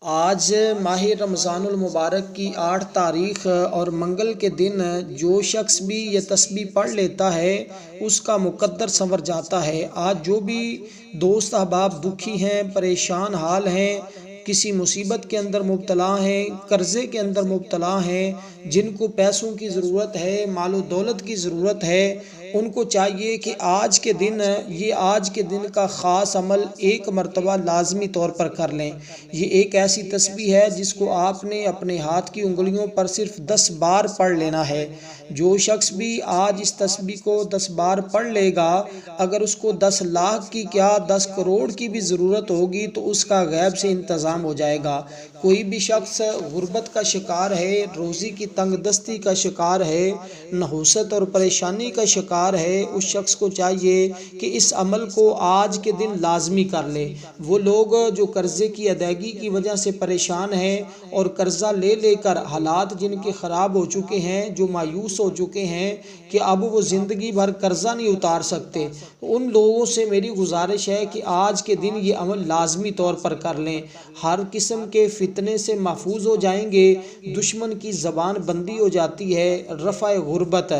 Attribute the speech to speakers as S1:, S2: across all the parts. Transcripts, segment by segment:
S1: آج ماہ رمضان المبارک کی 8 تاریخ اور منگل کے دن جو شخص بھی یہ تسبیح پڑھ لیتا ہے اس کا مقدر سنور جاتا ہے۔ آج جو بھی دوست احباب دکھی ہیں، پریشان حال ہیں، کسی مصیبت کے اندر مبتلا ہیں، قرضے کے اندر مبتلا ہیں، جن کو پیسوں کی ضرورت ہے، مال و دولت کی ضرورت ہے، ان کو چاہیے کہ آج کے دن کا خاص عمل ایک مرتبہ لازمی طور پر کر لیں۔ یہ ایک ایسی تسبیح ہے جس کو آپ نے اپنے ہاتھ کی انگلیوں پر صرف 10 بار پڑھ لینا ہے۔ جو شخص بھی آج اس تسبیح کو 10 بار پڑھ لے گا، اگر اس کو 10 لاکھ کی کیا 10 کروڑ کی بھی ضرورت ہوگی تو اس کا غیب سے انتظام ہو جائے گا۔ کوئی بھی شخص غربت کا شکار ہے، روزی کی تنگ دستی کا شکار ہے، نحوست اور پریشانی کا شکار ہے، اس شخص کو چاہیے کہ اس عمل کو آج کے دن لازمی کر لے۔ وہ لوگ جو قرضے کی ادائیگی کی وجہ سے پریشان ہیں اور قرضہ لے لے کر حالات جن کے خراب ہو چکے ہیں، جو مایوس ہو چکے ہیں کہ اب وہ زندگی بھر قرضہ نہیں اتار سکتے، ان لوگوں سے میری گزارش ہے کہ آج کے دن یہ عمل لازمی طور پر کر لیں۔ ہر قسم کے فتنے سے محفوظ ہو جائیں گے، دشمن کی زبان بندی ہو جاتی ہے، رفع غربت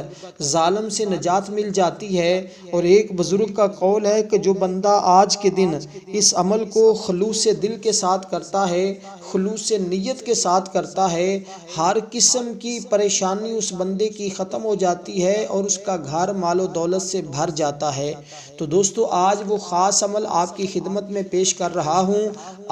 S1: ظالم سے نجات مل جاتی ہے۔ اور ایک بزرگ کا قول ہے کہ جو بندہ آج کے دن اس عمل کو خلوص دل کے ساتھ کرتا ہے، خلوص نیت کے ساتھ کرتا ہے، ہر قسم کی پریشانی اس بندے کی ختم ہو جاتی ہے اور اس کا گھر مال و دولت سے بھر جاتا ہے۔ تو دوستو، آج وہ خاص عمل آپ کی خدمت میں پیش کر رہا ہوں۔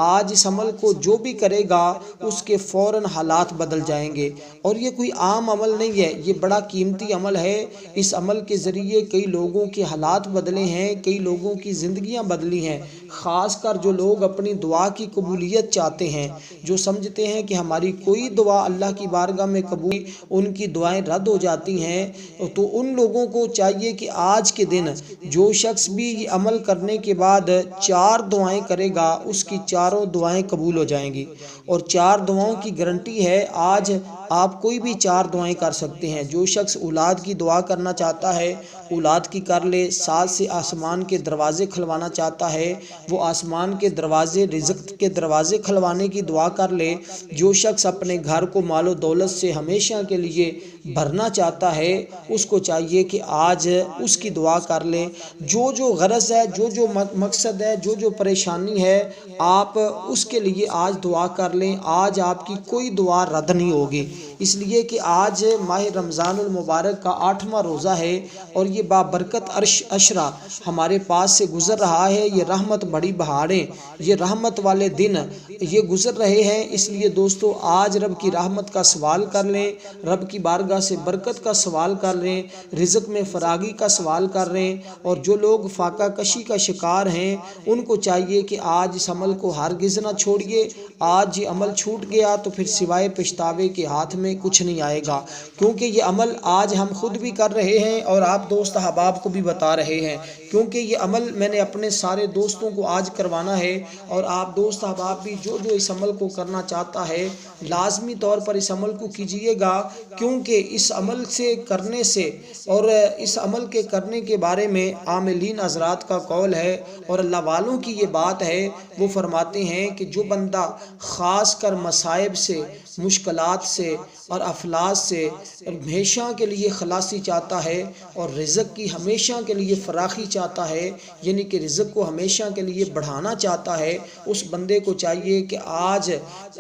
S1: آج اس عمل کو جو بھی کرے گا اس کے فوراً حالات بدل جائیں گے، اور یہ کوئی عام عمل نہیں ہے، یہ بڑا قیمتی عمل ہے۔ اس عمل کے ذریعے کئی لوگوں کے حالات بدلے ہیں، کئی لوگوں کی زندگیاں بدلی ہیں۔ خاص کر جو لوگ اپنی دعا کی قبولیت چاہتے ہیں، جو سمجھتے ہیں کہ ہماری کوئی دعا اللہ کی بارگاہ میں قبول، ان کی دعائیں رد ہو جاتی ہیں، تو ان لوگوں کو چاہیے کہ آج کے دن جو شخص بھی یہ عمل کرنے کے بعد 4 دعائیں کرے گا، اس کی چاروں دعائیں قبول ہو جائیں گی۔ اور 4 دعاؤں کی گارنٹی ہے۔ آج آپ کوئی بھی 4 دعائیں کر سکتے ہیں۔ جو شخص اولاد کی دعا کرنا چاہتا ہے، اولاد کی کر لے۔ 7 سے آسمان کے دروازے کھلوانا چاہتا ہے، وہ آسمان کے دروازے، رزق کے دروازے کھلوانے کی دعا کر لے۔ جو شخص اپنے گھر کو مال و دولت سے ہمیشہ کے لیے بھرنا چاہتا ہے، اس کو چاہیے کہ آج اس کی دعا کر لے۔ جو غرض ہے، جو مقصد ہے، جو پریشانی ہے، آپ اس کے لیے آج دعا کر لیں۔ آج آپ کی کوئی دعا رد نہیں ہوگی، اس لیے کہ آج ماہ رمضان المبارک کا 8واں روزہ ہے اور یہ بابرکت عشرہ ہمارے پاس سے گزر رہا ہے۔ یہ رحمت بڑی بہاریں، یہ رحمت والے دن یہ گزر رہے ہیں۔ اس لیے دوستو، آج رب کی رحمت کا سوال کر لیں، رب کی بارگاہ سے برکت کا سوال کر لیں، رزق میں فراگی کا سوال کر لیں۔ اور جو لوگ فاقہ کشی کا شکار ہیں، ان کو چاہیے کہ آج اس عمل کو ہرگز نہ چھوڑیے۔ آج یہ عمل چھوٹ گیا تو پھر سوائے پچھتاوے کے ہاتھ میں کچھ نہیں آئے گا، کیونکہ یہ عمل آج ہم خود بھی کر رہے ہیں اور آپ دوست احباب کو بھی بتا رہے ہیں، کیونکہ یہ عمل میں نے اپنے سارے دوستوں کو آج کروانا ہے۔ اور آپ دوست احباب بھی جو اس عمل کو کرنا چاہتا ہے، لازمی طور پر اس عمل کو کیجئے گا، کیونکہ اس عمل سے کرنے سے اور اس عمل کے کرنے کے بارے میں عاملین حضرات کا قول ہے اور اللہ والوں کی یہ بات ہے۔ وہ فرماتے ہیں کہ جو بندہ خاص کر مصائب سے، مشکلات سے اور افلاس سے ہمیشہ کے لیے خلاصی چاہتا ہے اور رزق کی ہمیشہ کے لیے فراخی چاہتا ہے، یعنی کہ رزق کو ہمیشہ کے لیے بڑھانا چاہتا ہے، اس بندے کو چاہیے کہ آج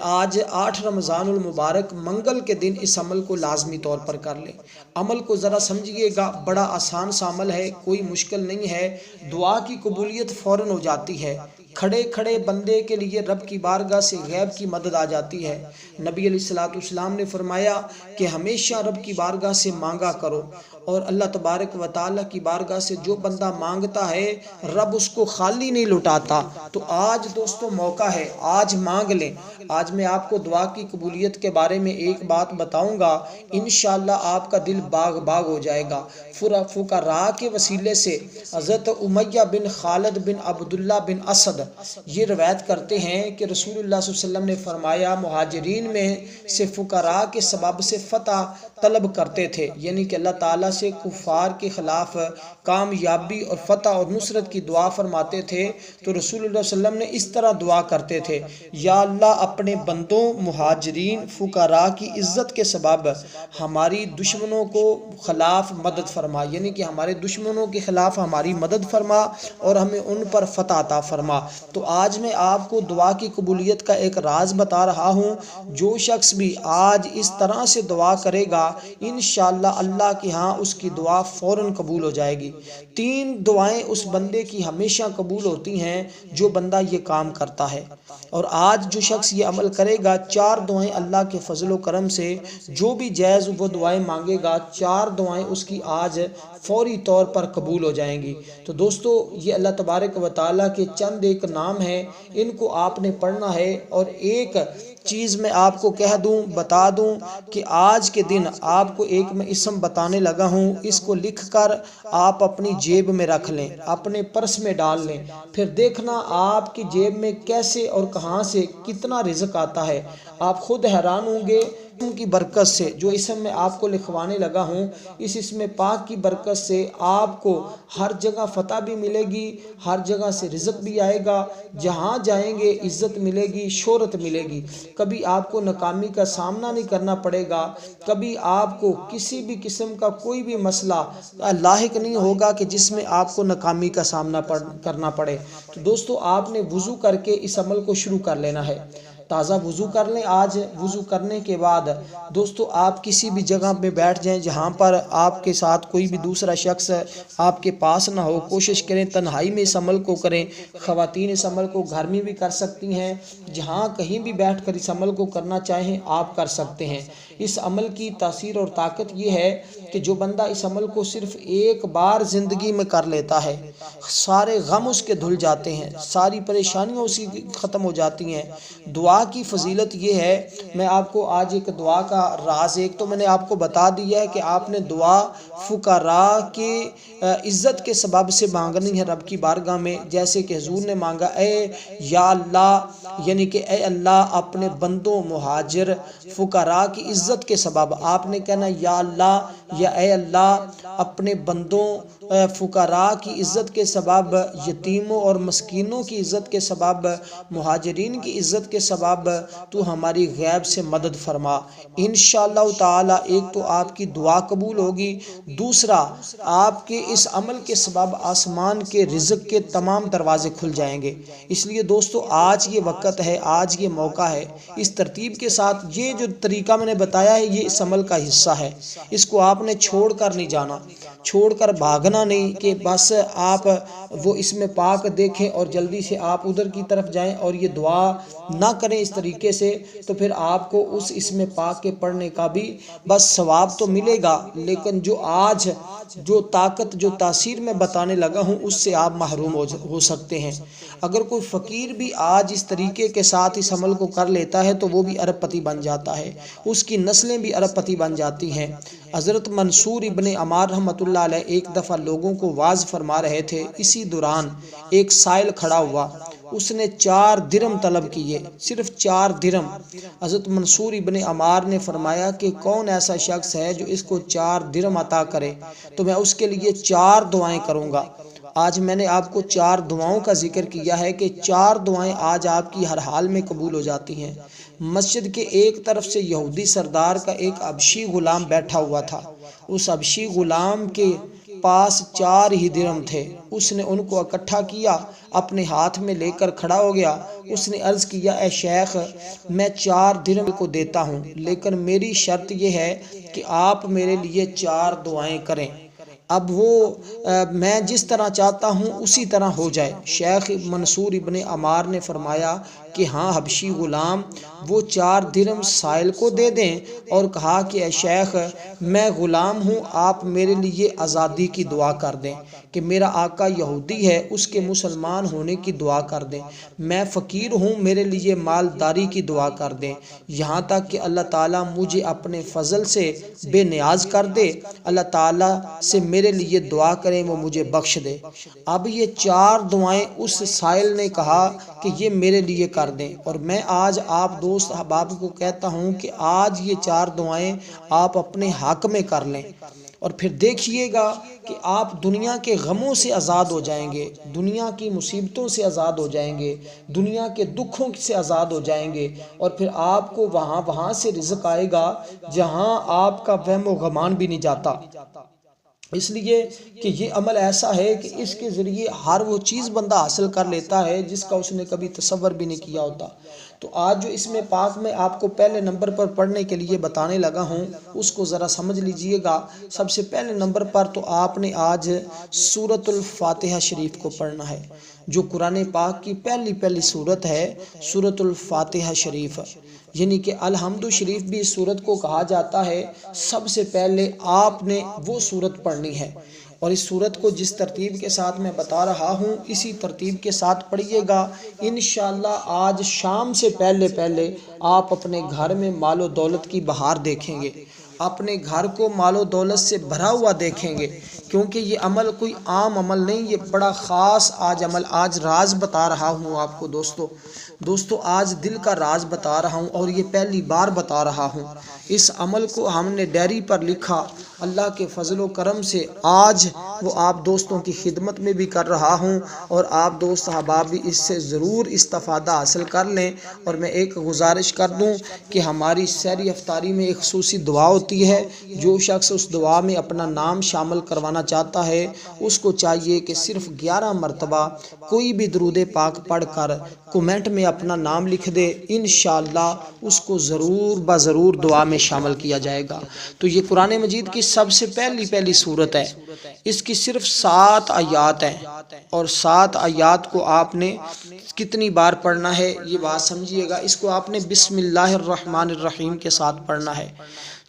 S1: 8 رمضان المبارک منگل کے دن اس عمل کو لازمی طور پر کر لیں۔ عمل کو ذرا سمجھیے گا، بڑا آسان سا عمل ہے، کوئی مشکل نہیں ہے۔ دعا کی قبولیت فوراً ہو جاتی ہے۔ کھڑے کھڑے بندے کے لیے رب کی بارگاہ سے غیب کی مدد آ جاتی ہے۔ نبی علیہ الصلوۃ والسلام نے فرمایا کہ ہمیشہ رب کی بارگاہ سے مانگا کرو، اور اللہ تبارک و تعالیٰ کی بارگاہ سے جو بندہ مانگتا ہے، رب اس کو خالی نہیں لوٹاتا۔ تو آج دوستو موقع ہے، آج مانگ لیں۔ آج میں آپ کو دعا کی قبولیت کے بارے میں ایک بات بتاؤں گا، انشاءاللہ آپ کا دل باغ باغ ہو جائے گا۔ فقراء کے وسیلے سے حضرت امیہ بن خالد بن عبداللہ بن اسد یہ روایت کرتے ہیں کہ رسول اللہ صلی اللہ علیہ وسلم نے فرمایا، مہاجرین میں سے فقراء کے سبب سے فتح طلب کرتے تھے، یعنی کہ اللہ تعالیٰ سے کفار کے خلاف کامیابی اور فتح اور نصرت کی دعا فرماتے تھے تو رسول اللہ صلی اللہ علیہ وسلم نے اس طرح دعا کرتے تھے، یا اللہ اپنے بندوں مہاجرین فقراء کی عزت کے سبب ہماری دشمنوں کو خلاف مدد فرما، یعنی کہ ہمارے دشمنوں کے خلاف ہماری مدد فرما اور ہمیں ان پر فتح عطا فرما۔ تو آج میں آپ کو دعا کی قبولیت کا ایک راز بتا رہا ہوں، جو شخص بھی آج اس طرح سے دعا کرے گا انشاءاللہ اللہ کے ہاں اس کی دعا فوراً قبول ہو جائے گی۔ 3 دعائیں اس بندے کی ہمیشہ قبول ہوتی ہیں جو بندہ یہ کام کرتا ہے، اور آج جو شخص یہ عمل کرے گا 4 دعائیں اللہ کے فضل و کرم سے جو بھی جائز وہ دعائیں مانگے گا 4 دعائیں اس کی آج فوری طور پر قبول ہو جائیں گی۔ تو دوستو یہ اللہ تبارک و تعالیٰ کے چند ایک نام ہیں، ان کو آپ نے پڑھنا ہے۔ اور ایک چیز میں آپ کو کہہ دوں، بتا دوں کہ آج کے دن آپ کو ایک میں اسم بتانے لگا ہوں، اس کو لکھ کر آپ اپنی جیب میں رکھ لیں، اپنے پرس میں ڈال لیں، پھر دیکھنا آپ کی جیب میں کیسے اور کہاں سے کتنا رزق آتا ہے۔ آپ خود حیران ہوں گے ان کی برکت سے۔ جو اسم میں آپ کو لکھوانے لگا ہوں، اس اسم پاک کی برکت سے آپ کو ہر جگہ فتح بھی ملے گی، ہر جگہ سے رزق بھی آئے گا، جہاں جائیں گے عزت ملے گی، شہرت ملے گی، کبھی آپ کو ناکامی کا سامنا نہیں کرنا پڑے گا، کبھی آپ کو کسی بھی قسم کا کوئی بھی مسئلہ لاحق نہیں ہوگا کہ جس میں آپ کو ناکامی کا سامنا کرنا پڑے۔ تو دوستو آپ نے وضو کر کے اس عمل کو شروع کر لینا ہے۔ تازہ وضو کر لیں۔ آج وضو کرنے کے بعد دوستو آپ کسی بھی جگہ پہ بیٹھ جائیں جہاں پر آپ کے ساتھ کوئی بھی دوسرا شخص آپ کے پاس نہ ہو۔ کوشش کریں تنہائی میں اس عمل کو کریں۔ خواتین اس عمل کو گھر میں بھی کر سکتی ہیں، جہاں کہیں بھی بیٹھ کر اس عمل کو کرنا چاہیں آپ کر سکتے ہیں۔ اس عمل کی تاثیر اور طاقت یہ ہے کہ جو بندہ اس عمل کو صرف ایک بار زندگی میں کر لیتا ہے، سارے غم اس کے دھل جاتے ہیں، ساری پریشانیاں اس کی ختم ہو جاتی ہیں۔ دعا کی فضیلت یہ ہے، میں آپ کو آج ایک دعا کا راز، ایک تو میں نے آپ کو بتا دیا ہے کہ آپ نے دعا فقراء کی عزت کے سبب سے مانگنی ہے رب کی بارگاہ میں، جیسے کہ حضور نے مانگا، اے یا اللہ، یعنی کہ اے اللہ اپنے بندوں مہاجر فقراء کی عزت کے سبب آپ نے کہنا یا اللہ، یا اے اللہ اپنے بندوں فقراء کی عزت کے سبب، یتیموں اور مسکینوں کی عزت کے سبب، مہاجرین کی عزت کے سبب تو ہماری غیب سے مدد فرما۔ انشاءاللہ تعالی ایک تو آپ کی دعا قبول ہوگی، دوسرا آپ کے اس عمل کے سبب آسمان کے رزق کے تمام دروازے کھل جائیں گے۔ اس لیے دوستو آج یہ وقت ہے، آج یہ موقع ہے، اس ترتیب کے ساتھ یہ جو طریقہ میں نے بتایا ہے یہ اس عمل کا حصہ ہے، اس کو آپ نے چھوڑ کر نہیں جانا، چھوڑ کر بھاگنا نہیں کہ بس آپ وہ اس میں پاک دیکھیں اور جلدی سے آپ ادھر کی طرف جائیں اور یہ دعا نہ کریں اس طریقے سے، تو پھر آپ کو اس میں پاک کے پڑھنے کا بھی بس ثواب تو ملے گا، لیکن جو آج جو طاقت جو تاثیر میں بتانے لگا ہوں اس سے آپ محروم ہو سکتے ہیں۔ اگر کوئی فقیر بھی آج اس طریقے کے ساتھ اس عمل کو کر لیتا ہے تو وہ بھی ارب پتی بن جاتا ہے، اس کی نسلیں بھی ارب پتی بن جاتی ہیں۔ حضرت منصور ابن عمار رحمۃ اللہ علیہ ایک دفعہ لوگوں کو واعظ فرما رہے تھے، اسی دوران ایک سائل کھڑا ہوا، اس نے 4 درہم طلب کیے، صرف 4 درہم۔ حضرت منصور ابن عمار نے فرمایا کہ کون ایسا شخص ہے جو اس کو 4 درہم عطا کرے تو میں اس کے لیے 4 دعائیں کروں گا۔ آج میں نے آپ کو 4 دعاؤں کا ذکر کیا ہے کہ 4 دعائیں آج آپ کی ہر حال میں قبول ہو جاتی ہیں۔ مسجد کے ایک طرف سے یہودی سردار کا ایک حبشی غلام بیٹھا ہوا تھا، اس حبشی غلام کے پاس 4 ہی درہم تھے، اس نے ان کو اکٹھا کیا، اپنے ہاتھ میں لے کر کھڑا ہو گیا، اس نے عرض کیا، اے شیخ میں 4 درہم کو دیتا ہوں لیکن میری شرط یہ ہے کہ آپ میرے لیے 4 دعائیں کریں، اب وہ میں جس طرح چاہتا ہوں اسی طرح ہو جائے۔ شیخ منصور ابن عمار نے فرمایا کہ ہاں حبشی غلام، وہ 4 درہم سائل کو دے دیں، اور کہا کہ اے شیخ میں غلام ہوں، آپ میرے لیے آزادی کی دعا کر دیں کہ میرا آقا یہودی ہے اس کے مسلمان ہونے کی دعا کر دیں، میں فقیر ہوں میرے لیے مالداری کی دعا کر دیں، یہاں تک کہ اللہ تعالیٰ مجھے اپنے فضل سے بے نیاز کر دے، اللہ تعالیٰ سے میرے لیے دعا کریں وہ مجھے بخش دے۔ اب یہ 4 دعائیں اس سائل نے کہا کہ یہ میرے لیے کر دیں، اور میں آج آپ دوست احباب کو کہتا ہوں کہ آج یہ 4 دعائیں آپ اپنے حق میں کر لیں، اور پھر دیکھیے گا کہ آپ دنیا کے غموں سے آزاد ہو جائیں گے، دنیا کی مصیبتوں سے آزاد ہو جائیں گے، دنیا کے دکھوں سے آزاد ہو جائیں گے، اور پھر آپ کو وہاں سے رزق آئے گا جہاں آپ کا وہم و گمان بھی نہیں جاتا۔ اس لیے کہ یہ عمل ایسا ہے کہ اس کے ذریعے ہر وہ چیز بندہ حاصل کر لیتا ہے جس کا اس نے کبھی تصور بھی نہیں کیا ہوتا۔ تو آج جو اسم پاک میں آپ کو پہلے نمبر پر پڑھنے کے لیے بتانے لگا ہوں اس کو ذرا سمجھ لیجئے گا۔ سب سے پہلے نمبر پر تو آپ نے آج سورۃ الفاتحہ شریف کو پڑھنا ہے، جو قرآن پاک کی پہلی سورت ہے، سورۃ الفاتحہ شریف، یعنی کہ الحمد شریف بھی اس سورت کو کہا جاتا ہے۔ سب سے پہلے آپ نے وہ سورت پڑھنی ہے، اور اس سورت کو جس ترتیب کے ساتھ میں بتا رہا ہوں اسی ترتیب کے ساتھ پڑھیے گا۔ انشاءاللہ آج شام سے پہلے آپ اپنے گھر میں مال و دولت کی بہار دیکھیں گے، اپنے گھر کو مال و دولت سے بھرا ہوا دیکھیں گے، کیونکہ یہ عمل کوئی عام عمل نہیں، یہ بڑا خاص عمل آج راز بتا رہا ہوں آپ کو دوستو آج دل کا راز بتا رہا ہوں، اور یہ پہلی بار بتا رہا ہوں۔ اس عمل کو ہم نے ڈائری پر لکھا، اللہ کے فضل و کرم سے آج وہ آپ دوستوں کی خدمت میں بھی کر رہا ہوں، اور آپ دوست احباب بھی اس سے ضرور استفادہ حاصل کر لیں۔ اور میں ایک گزارش کر دوں کہ ہماری سحری افطاری میں ایک خصوصی دعا ہوتی ہے، جو شخص اس دعا میں اپنا نام شامل کروانا چاہتا ہے اس کو چاہیے کہ صرف 11 مرتبہ کوئی بھی درود پاک پڑھ کر کومنٹ میں اپنا نام لکھ دے، انشاءاللہ اس کو ضرور دعا میں شامل کیا جائے گا۔ تو یہ قرآن مجید کی سب سے پہلی سورت ہے، اس کی صرف 7 آیات ہیں، اور 7 آیات کو آپ نے کتنی بار پڑھنا ہے یہ بات سمجھیے گا۔ اس کو آپ نے بسم اللہ الرحمن الرحیم کے ساتھ پڑھنا ہے،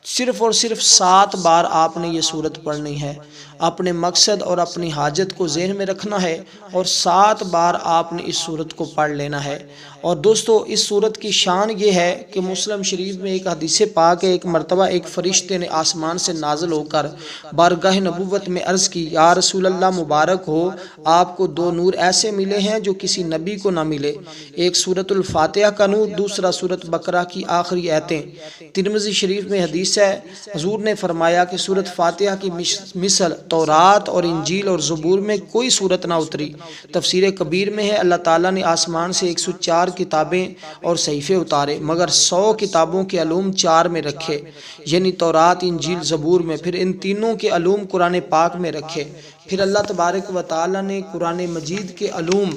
S1: صرف اور صرف 7 بار آپ نے یہ سورت پڑھنی ہے۔ اپنے مقصد اور اپنی حاجت کو ذہن میں رکھنا ہے، اور 7 بار آپ نے اس سورت کو پڑھ لینا ہے۔ اور دوستو اس سورت کی شان یہ ہے کہ مسلم شریف میں ایک حدیث پاک ہے، ایک مرتبہ ایک فرشتے نے آسمان سے نازل ہو کر بارگاہ نبوت میں عرض کی، یا رسول اللہ مبارک ہو، آپ کو 2 نور ایسے ملے ہیں جو کسی نبی کو نہ ملے، ایک سورۃ الفاتحہ کا نور، دوسرا سورۃ بقرہ کی آخری آیتیں۔ ترمذی شریف میں حدیث ہے، حضور نے فرمایا کہ سورۃ فاتحہ کی مثل تورات اور انجیل اور زبور میں کوئی سورت نہ اتری۔ تفسیر کبیر میں ہے، اللہ تعالیٰ نے آسمان سے 104 کتابیں اور صحیفے اتارے، مگر 100 کتابوں کے علوم 4 میں رکھے، یعنی تورات، انجیل، زبور میں، پھر ان تینوں کے علوم قرآن پاک میں رکھے۔ پھر اللہ تبارک و تعالیٰ نے قرآن مجید کے علوم،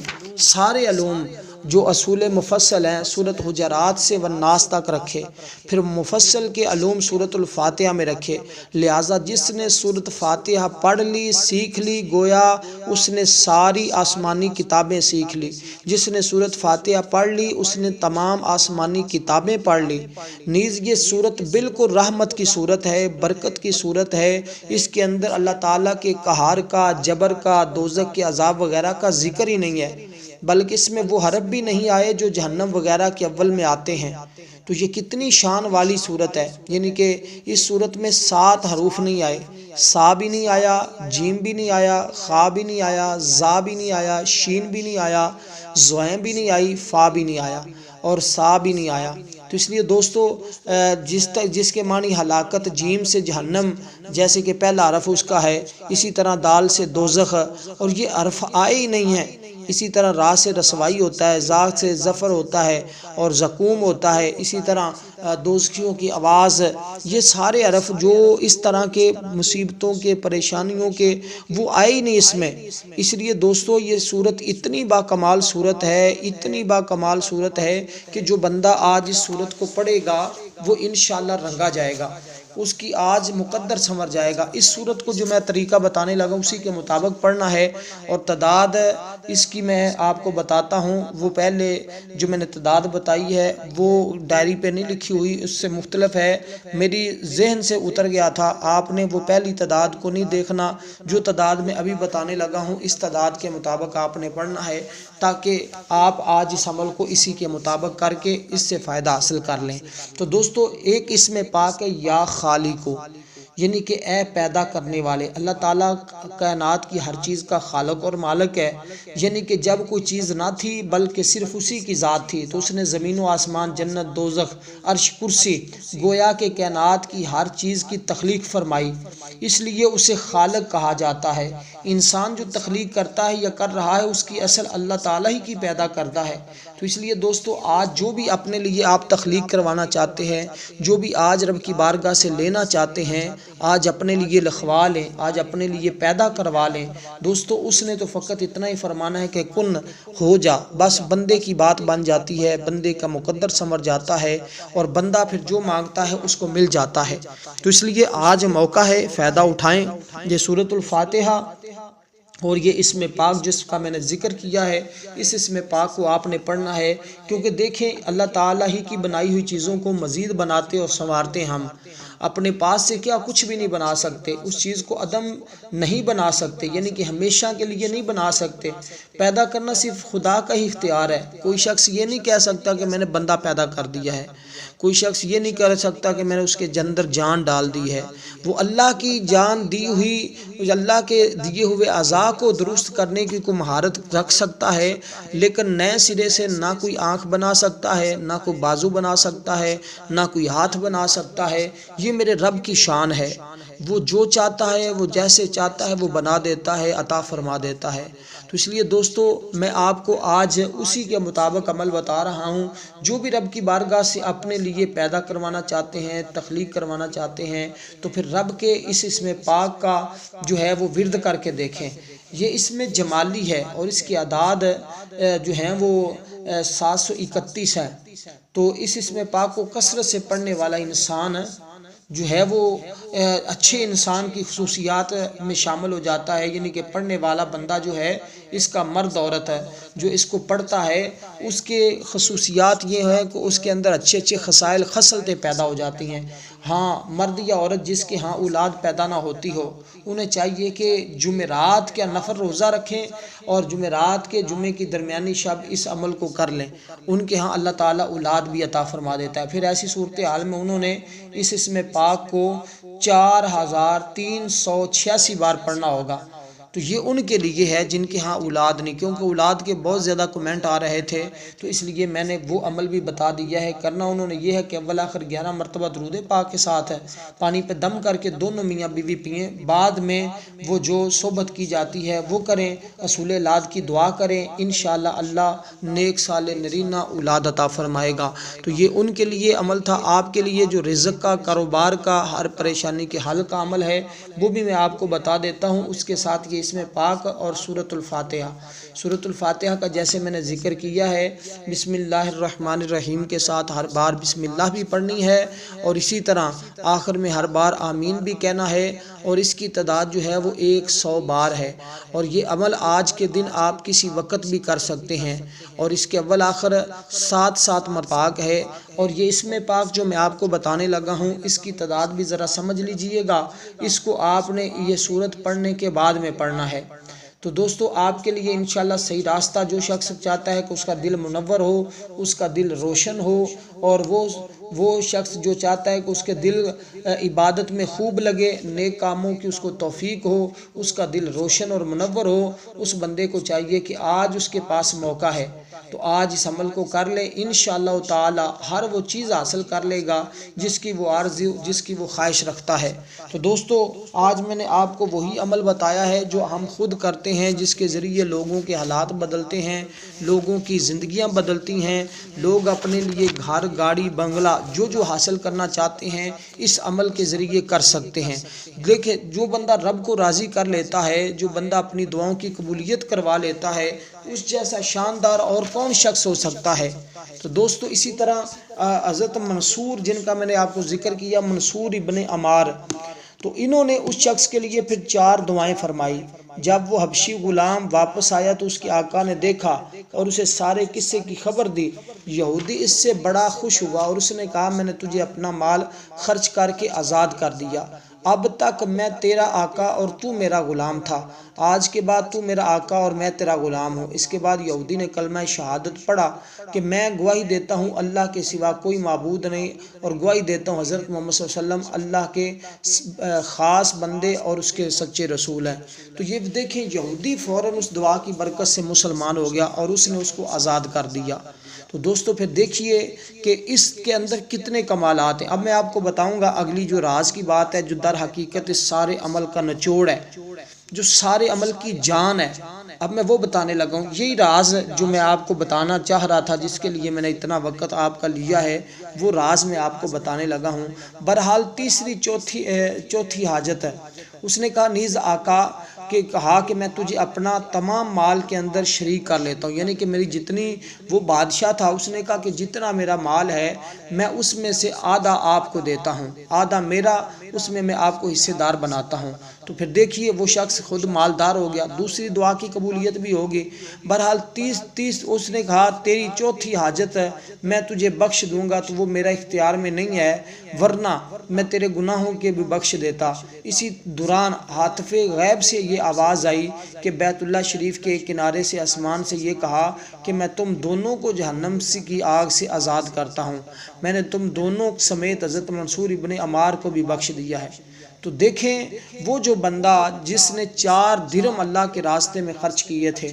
S1: سارے علوم جو اصول مفصل ہیں سورۃ حجرات سے والناس تک رکھے، پھر مفصل کے علوم سورۃ الفاتحہ میں رکھے۔ لہٰذا جس نے سورۃ فاتحہ پڑھ لی، سیکھ لی، گویا اس نے ساری آسمانی کتابیں سیکھ لی۔ جس نے سورۃ فاتحہ پڑھ لی اس نے تمام آسمانی کتابیں پڑھ لی۔ نیز یہ سورت بالکل رحمت کی سورت ہے، برکت کی سورت ہے۔ اس کے اندر اللہ تعالیٰ کے قہار کا، جبر کا، دوزخ کے عذاب وغیرہ کا ذکر ہی نہیں ہے، بلکہ اس میں وہ حرف بھی نہیں آئے جو جہنم وغیرہ کے اول میں آتے ہیں۔ تو یہ کتنی شان والی صورت ہے، یعنی کہ اس صورت میں 7 حروف نہیں آئے، سا بھی نہیں آیا، جیم بھی نہیں آیا، خا بھی نہیں آیا، زا بھی نہیں آیا، شین بھی نہیں آیا، زوین بھی نہیں آئی، فا بھی نہیں آیا، اور سا بھی نہیں آیا۔ تو اس لیے دوستو جس کے معنی ہلاکت، جیم سے جہنم جیسے کہ پہلا حرف اس کا ہے، اسی طرح دال سے دوزخ، اور یہ حرف آئے ہی نہیں ہیں۔ اسی طرح را سے رسوائی ہوتا ہے، زا سے ظفر ہوتا ہے، اور زقوم ہوتا ہے، اسی طرح دوزخیوں کی آواز، یہ سارے حرف جو اس طرح کے مصیبتوں کے، پریشانیوں کے، وہ آئے ہی نہیں اس میں۔ اس لیے دوستو یہ صورت اتنی با کمال صورت ہے، اتنی با کمال صورت ہے کہ جو بندہ آج اس صورت کو پڑھے گا وہ انشاءاللہ رنگا جائے گا، اس کی آج مقدر سنور جائے گا۔ اس صورت کو جو میں طریقہ بتانے لگا اسی کے مطابق پڑھنا ہے، اور تعداد اس کی میں آپ کو بتاتا ہوں۔ وہ پہلے جو میں نے تعداد بتائی ہے وہ ڈائری پہ نہیں لکھی ہوئی، اس سے مختلف ہے، میری ذہن سے اتر گیا تھا۔ آپ نے وہ پہلی تعداد کو نہیں دیکھنا، جو تعداد میں ابھی بتانے لگا ہوں اس تعداد کے مطابق آپ نے پڑھنا ہے، تاکہ آپ آج اس عمل کو اسی کے مطابق کر کے اس سے فائدہ حاصل کر لیں۔ تو دوستو ایک اسم پاک ہے یا خالقو، یعنی کہ اے پیدا کرنے والے، اللہ تعالیٰ کائنات کی ہر چیز کا خالق اور مالک ہے، یعنی کہ جب کوئی چیز نہ تھی بلکہ صرف اسی کی ذات تھی تو اس نے زمین و آسمان، جنت، دوزخ، عرش، کرسی، گویا کہ کائنات کی ہر چیز کی تخلیق فرمائی، اس لیے اسے خالق کہا جاتا ہے۔ انسان جو تخلیق کرتا ہے یا کر رہا ہے اس کی اصل اللہ تعالیٰ ہی کی پیدا کرتا ہے۔ تو اس لیے دوستو آج جو بھی اپنے لیے آپ تخلیق کروانا چاہتے ہیں، جو بھی آج رب کی بارگاہ سے لینا چاہتے ہیں، آج اپنے لیے لکھوا لیں، آج اپنے لیے پیدا کروا لیں۔ دوستو اس نے تو فقط اتنا ہی فرمانا ہے کہ کن ہو جا، بس بندے کی بات بن جاتی ہے، بندے کا مقدر سنور جاتا ہے اور بندہ پھر جو مانگتا ہے اس کو مل جاتا ہے۔ تو اس لیے آج موقع ہے، فائدہ اٹھائیں۔ یہ سورۃ الفاتحہ اور یہ اسم پاک جس کا میں نے ذکر کیا ہے، اس اسم پاک کو آپ نے پڑھنا ہے، کیونکہ دیکھیں اللہ تعالیٰ ہی کی بنائی ہوئی چیزوں کو مزید بناتے اور سنوارتے ہم اپنے پاس سے کیا کچھ بھی نہیں بنا سکتے، اس چیز کو عدم نہیں بنا سکتے، یعنی کہ ہمیشہ کے لیے نہیں بنا سکتے۔ پیدا کرنا صرف خدا کا ہی اختیار ہے۔ کوئی شخص یہ نہیں کہہ سکتا کہ میں نے بندہ پیدا کر دیا ہے، کوئی شخص یہ نہیں کہہ سکتا کہ میں نے اس کے اندر جان ڈال دی ہے۔ وہ اللہ کی جان دی ہوئی، اللہ کے دیے ہوئے اعضاء کو درست کرنے کی کوئی مہارت رکھ سکتا ہے، لیکن نئے سرے سے نہ کوئی آنکھ بنا سکتا ہے، نہ کوئی بازو بنا سکتا ہے، نہ کوئی ہاتھ بنا سکتا ہے۔ یہ میرے رب کی شان ہے، وہ جو چاہتا ہے، وہ جیسے چاہتا ہے وہ بنا دیتا ہے، عطا فرما دیتا ہے۔ تو اس لیے دوستو میں آپ کو آج اسی کے مطابق عمل بتا رہا ہوں۔ جو بھی رب کی بارگاہ سے اپنے لیے پیدا کروانا چاہتے ہیں، تخلیق کروانا چاہتے ہیں، تو پھر رب کے اس اسم پاک کا جو ہے وہ ورد کر کے دیکھیں۔ یہ اسم جمالی ہے اور اس کی اعداد جو ہیں وہ 731 ہے۔ تو اس اسم پاک کو کثرت سے پڑھنے والا انسان جو ہے وہ اچھے انسان کی خصوصیات میں شامل ہو جاتا ہے، یعنی کہ پڑھنے والا بندہ جو ہے، اس کا مرد عورت ہے جو اس کو پڑھتا ہے، اس کے خصوصیات یہ ہیں کہ اس کے اندر اچھے اچھے خصائل، خصلتیں پیدا ہو جاتی ہیں۔ ہاں مرد یا عورت جس کے ہاں اولاد پیدا نہ ہوتی ہو، انہیں چاہیے کہ جمعرات کا نفل روزہ رکھیں اور جمعرات کے جمعے کی درمیانی شب اس عمل کو کر لیں، ان کے ہاں اللہ تعالیٰ اولاد بھی عطا فرما دیتا ہے۔ پھر ایسی صورتحال میں انہوں نے اس اسم پاک کو 4386 بار پڑھنا ہوگا۔ تو یہ ان کے لیے ہے جن کے ہاں اولاد نہیں، کیونکہ اولاد کے بہت زیادہ کمنٹ آ رہے تھے، تو اس لیے میں نے وہ عمل بھی بتا دیا ہے۔ کرنا انہوں نے یہ ہے کہ اول آخر 11 مرتبہ درود پاک کے ساتھ ہے پانی پہ دم کر کے دونوں میاں بیوی پئیں، بعد میں وہ جو صحبت کی جاتی ہے وہ کریں، اصول اولاد کی دعا کریں، انشاءاللہ اللہ نیک صالح نرینہ اولاد عطا فرمائے گا۔ تو یہ ان کے لیے عمل تھا۔ آپ کے لیے جو رزق کا، کاروبار کا، ہر پریشانی کے حل کا عمل ہے وہ بھی میں آپ کو بتا دیتا ہوں، اس کے ساتھ یہ اسم پاک اور سورۃ الفاتحہ۔ سورۃ الفاتحہ کا جیسے میں نے ذکر کیا ہے، بسم اللہ الرحمن الرحیم کے ساتھ ہر بار بسم اللہ بھی پڑھنی ہے اور اسی طرح آخر میں ہر بار آمین بھی کہنا ہے، اور اس کی تعداد جو ہے وہ 100 بار ہے، اور یہ عمل آج کے دن آپ کسی وقت بھی کر سکتے ہیں، اور اس کے اول آخر 7 پاک ہے۔ اور یہ اسم پاک جو میں آپ کو بتانے لگا ہوں اس کی تعداد بھی ذرا سمجھ لیجئے گا، اس کو آپ نے یہ سورت پڑھنے کے بعد میں پڑھنا ہے۔ تو دوستو آپ کے لیے انشاءاللہ صحیح راستہ، جو شخص چاہتا ہے کہ اس کا دل منور ہو، اس کا دل روشن ہو، اور وہ شخص جو چاہتا ہے کہ اس کے دل عبادت میں خوب لگے، نیک کاموں کی اس کو توفیق ہو، اس کا دل روشن اور منور ہو، اس بندے کو چاہیے کہ آج اس کے پاس موقع ہے، تو آج اس عمل کو کر لے، انشاءاللہ تعالی ہر وہ چیز حاصل کر لے گا جس کی وہ آرزو، جس کی وہ خواہش رکھتا ہے۔ تو دوستو آج میں نے آپ کو وہی عمل بتایا ہے جو ہم خود کرتے ہیں، جس کے ذریعے لوگوں کے حالات بدلتے ہیں، لوگوں کی زندگیاں بدلتی ہیں، لوگ اپنے لیے گھر، گاڑی، بنگلہ جو حاصل کرنا چاہتے ہیں اس عمل کے ذریعے کر سکتے ہیں۔ دیکھیں جو بندہ رب کو راضی کر لیتا ہے، جو بندہ اپنی دعاؤں کی قبولیت کروا لیتا ہے، اس جیسا شاندار اور کون شخص ہو سکتا ہے۔ تو دوستو اسی طرح حضرت منصور جن کا میں نے آپ کو ذکر کیا، منصور ابن عمار، تو انہوں نے اس شخص کے لیے پھر 4 دعائیں فرمائی۔ جب وہ حبشی غلام واپس آیا تو اس کے آقا نے دیکھا اور اسے سارے قصے کی خبر دی۔ یہودی اس سے بڑا خوش ہوا اور اس نے کہا میں نے تجھے اپنا مال خرچ کر کے آزاد کر دیا، اب تک میں تیرا آقا اور تو میرا غلام تھا، آج کے بعد تو میرا آقا اور میں تیرا غلام ہوں۔ اس کے بعد یہودی نے کلمہ شہادت پڑھا کہ میں گواہی دیتا ہوں اللہ کے سوا کوئی معبود نہیں، اور گواہی دیتا ہوں حضرت محمد صلی اللہ علیہ وسلم اللہ کے خاص بندے اور اس کے سچے رسول ہیں۔ تو یہ دیکھیں یہودی فوراً اس دعا کی برکت سے مسلمان ہو گیا اور اس نے اس کو آزاد کر دیا۔ تو دوستو پھر دیکھیے کہ اس کے اندر کتنے کمالات ہیں۔ اب میں آپ کو بتاؤں گا اگلی جو راز کی بات ہے، جو در حقیقت اس سارے عمل کا نچوڑ ہے، جو سارے عمل کی جان ہے، اب میں وہ بتانے لگا ہوں۔ یہی راز جو میں آپ کو بتانا چاہ رہا تھا، جس کے لیے میں نے اتنا وقت آپ کا لیا ہے، وہ راز میں آپ کو بتانے لگا ہوں۔ بہرحال تیسری چوتھی حاجت ہے، اس نے کہا نیز آقا کہ کہا کہ میں تجھے اپنا تمام مال کے اندر شریک کر لیتا ہوں، یعنی کہ میری جتنی، وہ بادشاہ تھا، اس نے کہا کہ جتنا میرا مال ہے میں اس میں سے آدھا آپ کو دیتا ہوں، آدھا میرا، اس میں آپ کو حصے دار بناتا ہوں۔ تو پھر دیکھیے وہ شخص خود مالدار ہو گیا، دوسری دعا کی قبولیت بھی ہوگی۔ بہرحال تیس اس نے کہا تیری چوتھی حاجت ہے میں تجھے بخش دوں گا، تو وہ میرا اختیار میں نہیں ہے، ورنہ میں تیرے گناہوں کے بھی بخش دیتا۔ اسی دوران ہاتف غیب سے یہ آواز آئی کہ بیت اللہ شریف کے کنارے سے آسمان سے یہ کہا کہ میں تم دونوں کو جہنم کی آگ سے آزاد کرتا ہوں، میں نے تم دونوں سمیت حضرت منصور ابن عمار کو بھی بخش دیا ہے۔ تو دیکھیں وہ جو بندہ جس نے 4 درہم اللہ کے راستے میں خرچ کیے تھے،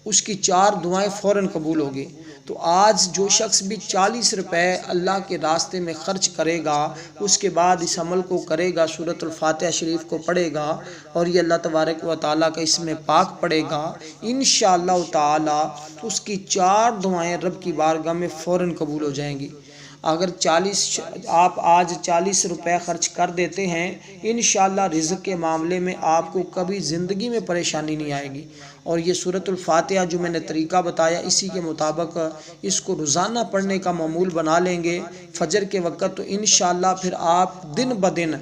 S1: اس کی 4 دعائیں فوراً قبول ہو گئی۔ تو آج جو شخص بھی 40 روپے اللہ کے راستے میں خرچ کرے گا، اس کے بعد اس عمل کو کرے گا، سورۃ الفاتحہ شریف کو پڑھے گا اور یہ اللہ تبارک و تعالیٰ کا اسم پاک پڑھے گا، انشاءاللہ تعالیٰ اس کی 4 دعائیں رب کی بارگاہ میں فوراً قبول ہو جائیں گی۔ اگر آپ آج 40 روپے خرچ کر دیتے ہیں، انشاءاللہ رزق کے معاملے میں آپ کو کبھی زندگی میں پریشانی نہیں آئے گی۔ اور یہ سورۃ الفاتحہ جو میں نے طریقہ بتایا، اسی کے مطابق اس کو روزانہ پڑھنے کا معمول بنا لیں گے فجر کے وقت، تو انشاءاللہ پھر آپ دن بدن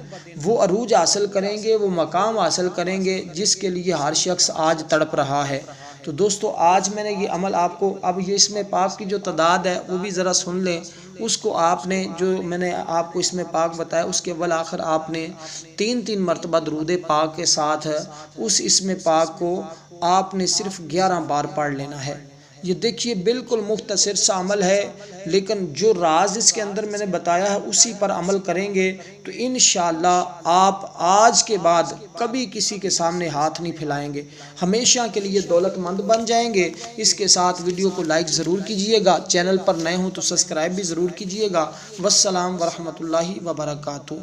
S1: وہ عروج حاصل کریں گے، وہ مقام حاصل کریں گے جس کے لیے ہر شخص آج تڑپ رہا ہے۔ تو دوستو آج میں نے یہ عمل آپ کو، اب یہ اس میں پاک کی جو تعداد ہے وہ بھی ذرا سن لیں، اس کو آپ نے، جو میں نے آپ کو اس میں پاک بتایا، اس کے بالآخر آپ نے 3 مرتبہ درود پاک کے ساتھ اس اسم پاک کو آپ نے صرف 11 بار پڑھ لینا ہے۔ یہ دیکھیے بالکل مختصر سا عمل ہے، لیکن جو راز اس کے اندر میں نے بتایا ہے اسی پر عمل کریں گے تو انشاءاللہ آپ آج کے بعد کبھی کسی کے سامنے ہاتھ نہیں پھیلائیں گے، ہمیشہ کے لیے دولت مند بن جائیں گے۔ اس کے ساتھ ویڈیو کو لائک ضرور کیجئے گا، چینل پر نئے ہوں تو سبسکرائب بھی ضرور کیجئے گا۔ والسلام ورحمۃ اللہ وبرکاتہ۔